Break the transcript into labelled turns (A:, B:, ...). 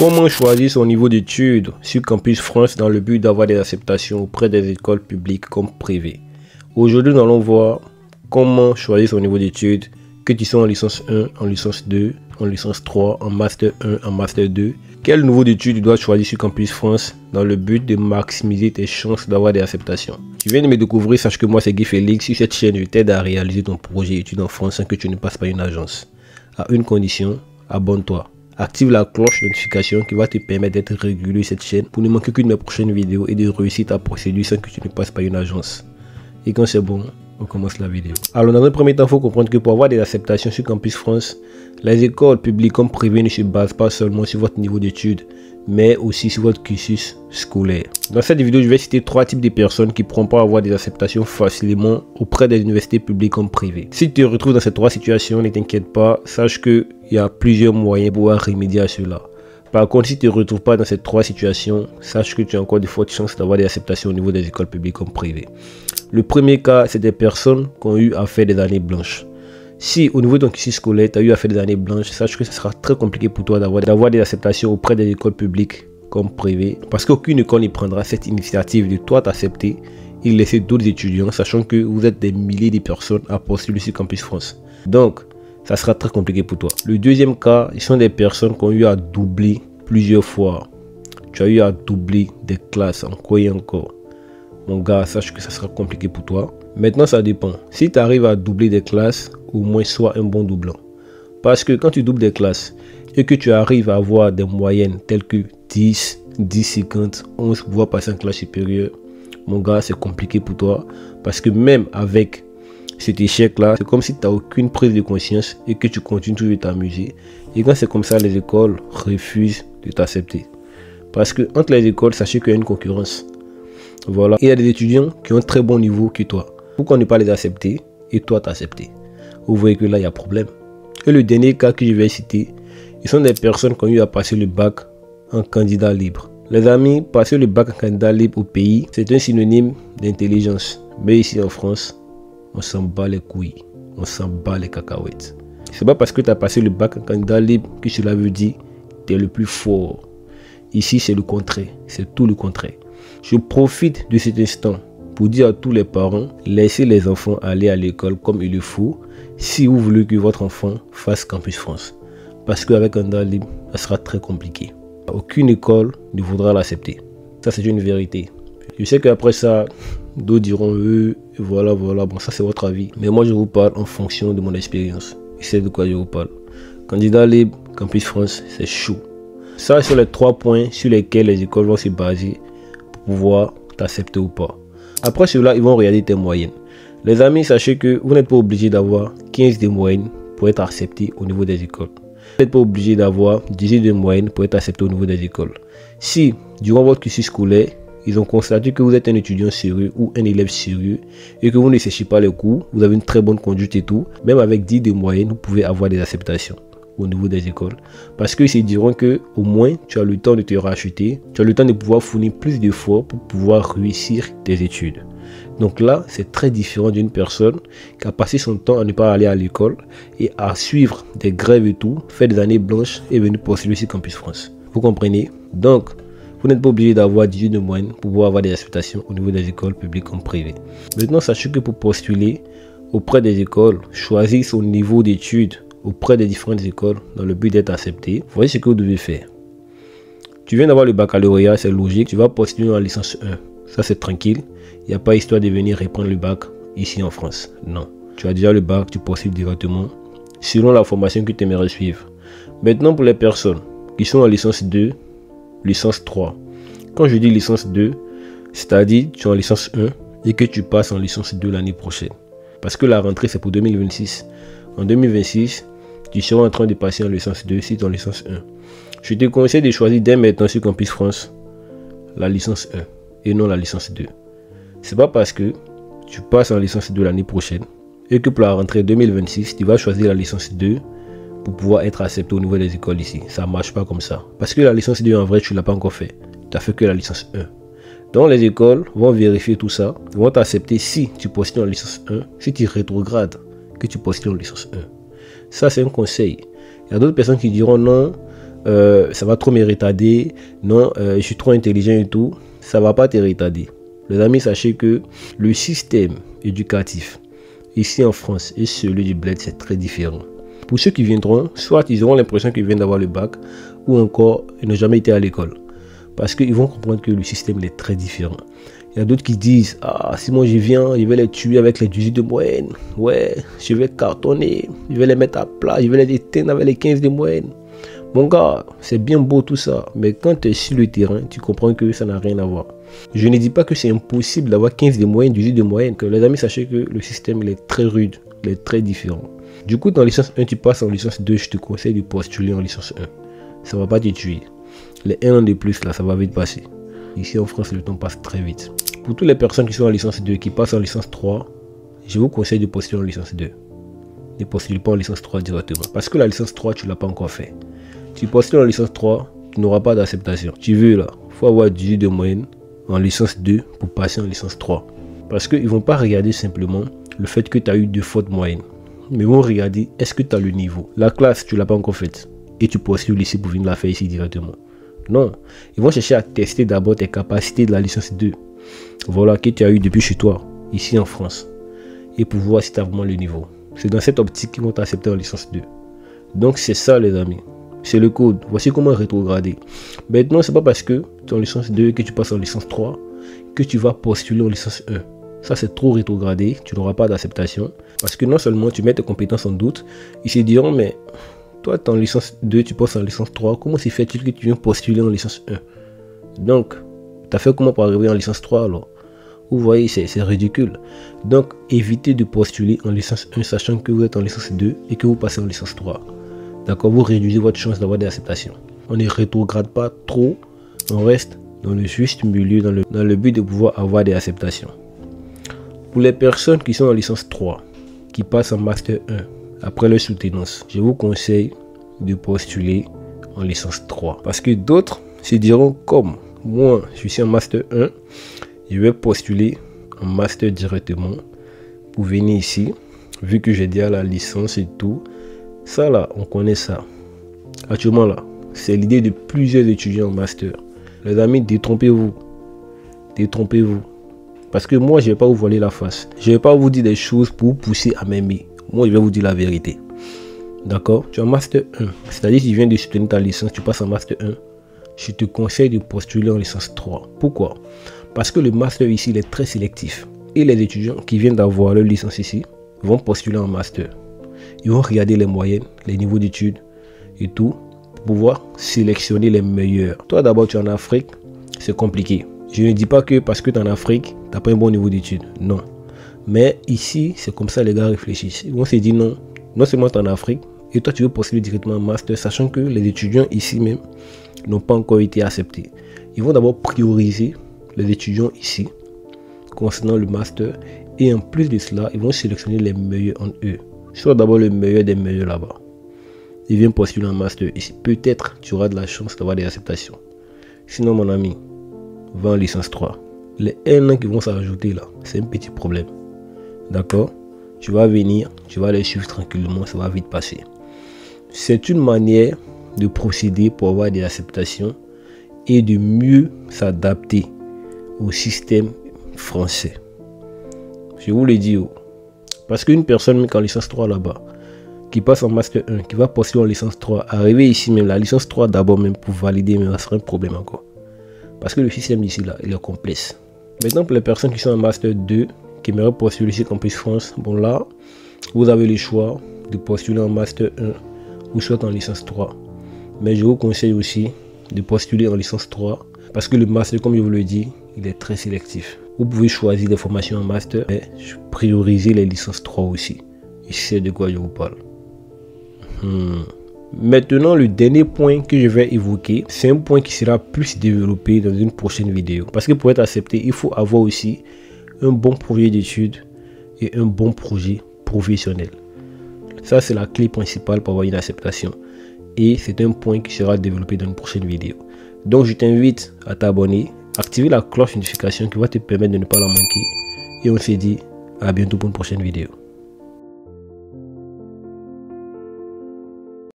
A: Comment choisir son niveau d'études sur Campus France dans le but d'avoir des acceptations auprès des écoles publiques comme privées? Aujourd'hui, nous allons voir comment choisir son niveau d'études, que tu sois en licence 1, en licence 2, en licence 3, en master 1, en master 2. Quel niveau d'études tu dois choisir sur Campus France dans le but de maximiser tes chances d'avoir des acceptations? Tu viens de me découvrir, sache que moi c'est Guy Félix. Sur cette chaîne, je t'aide à réaliser ton projet études en France sans que tu ne passes par une agence. À une condition, abonne-toi. Active la cloche de notification qui va te permettre d'être régulier sur cette chaîne pour ne manquer qu'une de mes prochaines vidéos et de réussir ta procédure sans que tu ne passes par une agence. Et quand c'est bon, on commence la vidéo. Alors dans un premier temps, il faut comprendre que pour avoir des acceptations sur Campus France, les écoles publiques comme privées ne se basent pas seulement sur votre niveau d'études, mais aussi sur votre cursus scolaire. Dans cette vidéo, je vais citer 3 types de personnes qui pourront pas avoir des acceptations facilement auprès des universités publiques comme privées. Si tu te retrouves dans ces 3 situations, ne t'inquiète pas, sache qu'il y a plusieurs moyens pour remédier à cela. Par contre, si tu ne te retrouves pas dans ces 3 situations, sache que tu as encore de fortes chances d'avoir des acceptations au niveau des écoles publiques comme privées. Le premier cas, c'est des personnes qui ont eu à faire des années blanches. Si au niveau de ton cursus scolaire, tu as eu à faire des années blanches, sache que ce sera très compliqué pour toi d'avoir des acceptations auprès des écoles publiques comme privées. Parce qu'aucune école ne prendra cette initiative de toi t'accepter et laisser d'autres étudiants, sachant que vous êtes des milliers de personnes à postuler sur Campus France. Donc, ça sera très compliqué pour toi. Le deuxième cas, ce sont des personnes qui ont eu à doubler plusieurs fois. Tu as eu à doubler des classes encore et encore. Mon gars, sache que ça sera compliqué pour toi. Maintenant, ça dépend. Si tu arrives à doubler des classes, au moins sois un bon doublant. Parce que quand tu doubles des classes et que tu arrives à avoir des moyennes telles que 10, 10, 50, 11, voire passer en classe supérieure, mon gars, c'est compliqué pour toi. Parce que même avec cet échec-là, c'est comme si tu n'as aucune prise de conscience et que tu continues toujours de t'amuser. Et quand c'est comme ça, les écoles refusent de t'accepter. Parce que entre les écoles, sachez qu'il y a une concurrence. Voilà. Et il y a des étudiants qui ont un très bon niveau que toi. Pourquoi ne pas les accepter et toi t'accepter? Vous voyez que là, il y a problème. Et le dernier cas que je vais citer, ils sont des personnes qui ont eu à passer le bac en candidat libre. Les amis, passer le bac en candidat libre au pays, c'est un synonyme d'intelligence. Mais ici en France, on s'en bat les couilles. On s'en bat les cacahuètes. C'est pas parce que tu as passé le bac en candidat libre que cela veut dire que tu es le plus fort. Ici, c'est le contraire. C'est tout le contraire. Je profite de cet instant pour dire à tous les parents, laissez les enfants aller à l'école comme il le faut si vous voulez que votre enfant fasse Campus France. Parce qu'avec un candidat libre, ça sera très compliqué. Aucune école ne voudra l'accepter. Ça, c'est une vérité. Je sais qu'après ça, d'autres diront, voilà, bon, ça c'est votre avis. Mais moi, je vous parle en fonction de mon expérience. Je sais de quoi je vous parle. Candidat libre, Campus France, c'est chaud. Ça, c'est les 3 points sur lesquels les écoles vont se baser pour pouvoir t'accepter ou pas. Après cela, ils vont regarder tes moyennes. Les amis, sachez que vous n'êtes pas obligé d'avoir 15 de moyenne pour être accepté au niveau des écoles. Vous n'êtes pas obligé d'avoir 18 de moyenne pour être accepté au niveau des écoles. Si, durant votre cursus scolaire, ils ont constaté que vous êtes un étudiant sérieux ou un élève sérieux et que vous ne séchez pas les cours, vous avez une très bonne conduite et tout, même avec 10 de moyenne, vous pouvez avoir des acceptations au niveau des écoles. Parce qu'ils se diront que au moins tu as le temps de te racheter, tu as le temps de pouvoir fournir plus d'efforts pour pouvoir réussir tes études. Donc là, c'est très différent d'une personne qui a passé son temps à ne pas aller à l'école et à suivre des grèves et tout, faire des années blanches et venir postuler sur Campus France. Vous comprenez? Donc, vous n'êtes pas obligé d'avoir 18 de moyenne pour pouvoir avoir des acceptations au niveau des écoles publiques comme privées. Maintenant, sachez que pour postuler auprès des écoles, choisir son niveau d'études auprès des différentes écoles dans le but d'être accepté, voyez ce que vous devez faire. Tu viens d'avoir le baccalauréat, c'est logique, tu vas postuler en licence 1. Ça c'est tranquille, il n'y a pas histoire de venir reprendre le bac ici en France. Non, tu as déjà le bac, tu postules directement selon la formation que tu aimerais suivre. Maintenant pour les personnes qui sont en licence 2, licence 3. Quand je dis licence 2, c'est-à-dire tu es en licence 1 et que tu passes en licence 2 l'année prochaine. Parce que la rentrée c'est pour 2026. En 2026, tu seras en train de passer en licence 2 si tu es en licence 1. Je te conseille de choisir dès maintenant sur Campus France la licence 1 et non la licence 2. C'est pas parce que tu passes en licence 2 l'année prochaine et que pour la rentrée 2026, tu vas choisir la licence 2 pour pouvoir être accepté au niveau des écoles ici. Ça marche pas comme ça. Parce que la licence 2 en vrai, tu l'as pas encore fait. Tu as fait que la licence 1. Donc les écoles vont vérifier tout ça, vont t'accepter si tu postules en licence 1, si tu rétrogrades que tu postules en licence 1. Ça, c'est un conseil. Il y a d'autres personnes qui diront non, ça va trop me retarder, non, je suis trop intelligent et tout, ça va pas te retarder. Les amis, sachez que le système éducatif ici en France et celui du bled, c'est très différent. Pour ceux qui viendront, soit ils auront l'impression qu'ils viennent d'avoir le bac, ou encore ils n'ont jamais été à l'école. Parce qu'ils vont comprendre que le système est très différent. Il y a d'autres qui disent, ah, si moi je viens, je vais les tuer avec les 18 de moyenne. Ouais, je vais cartonner, je vais les mettre à plat, je vais les éteindre avec les 15 de moyenne. Mon gars, c'est bien beau tout ça, mais quand tu es sur le terrain, tu comprends que ça n'a rien à voir. Je ne dis pas que c'est impossible d'avoir 15 de moyenne, 18 de moyenne. Que les amis, sachez que le système il est très rude, il est très différent. Du coup, dans licence 1, tu passes en licence 2, je te conseille de postuler en licence 1. Ça va pas te tuer. Les 1 an de plus, là, ça va vite passer. Ici en France, le temps passe très vite. Pour toutes les personnes qui sont en licence 2, qui passent en licence 3, je vous conseille de postuler en licence 2. Ne postule pas en licence 3 directement. Parce que la licence 3, tu ne l'as pas encore fait. Tu postules en licence 3, tu n'auras pas d'acceptation. Tu veux là, il faut avoir 18 de moyenne en licence 2 pour passer en licence 3. Parce qu'ils ne vont pas regarder simplement le fait que tu as eu 2 fautes moyennes. Mais ils vont regarder, est-ce que tu as le niveau. La classe, tu ne l'as pas encore faite. Et tu postules ici pour venir la faire ici directement. Non, ils vont chercher à tester d'abord tes capacités de la licence 2. Voilà, que tu as eu depuis chez toi, ici en France. Et pour voir si tu as vraiment le niveau. C'est dans cette optique qu'ils vont t'accepter en licence 2. Donc c'est ça les amis. C'est le code. Voici comment rétrograder. Maintenant, c'est pas parce que tu es en licence 2 que tu passes en licence 3 que tu vas postuler en licence 1. Ça, c'est trop rétrogradé. Tu n'auras pas d'acceptation. Parce que non seulement tu mets tes compétences en doute, ils se diront, mais toi, tu es en licence 2, tu passes en licence 3. Comment se fait-il que tu viens postuler en licence 1? Donc, tu as fait comment pour arriver en licence 3 alors? Vous voyez, c'est ridicule. Donc, évitez de postuler en licence 1, sachant que vous êtes en licence 2 et que vous passez en licence 3. D'accord, vous réduisez votre chance d'avoir des acceptations. On ne rétrograde pas trop, on reste dans le juste milieu, dans le but de pouvoir avoir des acceptations. Pour les personnes qui sont en licence 3, qui passent en master 1, après leur soutenance, je vous conseille de postuler en licence 3. Parce que d'autres se diront, comme moi, je suis en master 1, je vais postuler en master directement pour venir ici, vu que j'ai déjà la licence et tout. Ça là, on connaît ça. Actuellement là, c'est l'idée de plusieurs étudiants en master. Les amis, détrompez-vous. Détrompez-vous. Parce que moi, je ne vais pas vous voiler la face. Je ne vais pas vous dire des choses pour vous pousser à m'aimer. Moi, je vais vous dire la vérité. D'accord? Tu es en master 1. C'est-à-dire que tu viens de soutenir ta licence, tu passes en master 1. Je te conseille de postuler en licence 3. Pourquoi? Parce que le master ici, il est très sélectif. Et les étudiants qui viennent d'avoir leur licence ici vont postuler en master. Ils vont regarder les moyennes, les niveaux d'études et tout pour pouvoir sélectionner les meilleurs. Toi d'abord tu es en Afrique, c'est compliqué. Je ne dis pas que parce que tu es en Afrique, tu n'as pas un bon niveau d'études. Non. Mais ici, c'est comme ça les gars réfléchissent. Ils vont se dire non, non seulement tu es en Afrique et toi tu veux postuler directement en master, sachant que les étudiants ici même n'ont pas encore été acceptés. Ils vont d'abord prioriser les étudiants ici concernant le master et en plus de cela, ils vont sélectionner les meilleurs en eux. Sois d'abord le meilleur des meilleurs là-bas. Et viens postuler un master ici. Peut-être tu auras de la chance d'avoir des acceptations. Sinon, mon ami, va en licence 3. Les 1 an qui vont s'ajouter là, c'est un petit problème. D'accord? Tu vas venir, tu vas les suivre tranquillement, ça va vite passer. C'est une manière de procéder pour avoir des acceptations et de mieux s'adapter au système français. Je vous le dis. Parce qu'une personne qui est en licence 3 là-bas, qui passe en master 1, qui va postuler en licence 3, arriver ici même, la licence 3 d'abord même pour valider, mais ça sera un problème encore. Parce que le système ici là, il est complexe. Maintenant pour les personnes qui sont en master 2, qui aimeraient postuler ici Campus France, bon là, vous avez le choix de postuler en master 1 ou soit en licence 3. Mais je vous conseille aussi de postuler en licence 3 parce que le master, comme je vous le dis, il est très sélectif. Vous pouvez choisir des formations en master, mais prioriser les licences 3 aussi. Et c'est de quoi je vous parle. Maintenant, le dernier point que je vais évoquer, c'est un point qui sera plus développé dans une prochaine vidéo. Parce que pour être accepté, il faut avoir aussi un bon projet d'études et un bon projet professionnel. Ça, c'est la clé principale pour avoir une acceptation. Et c'est un point qui sera développé dans une prochaine vidéo. Donc, je t'invite à t'abonner, activer la cloche de notification qui va te permettre de ne pas la manquer. Et on se dit à bientôt pour une prochaine vidéo.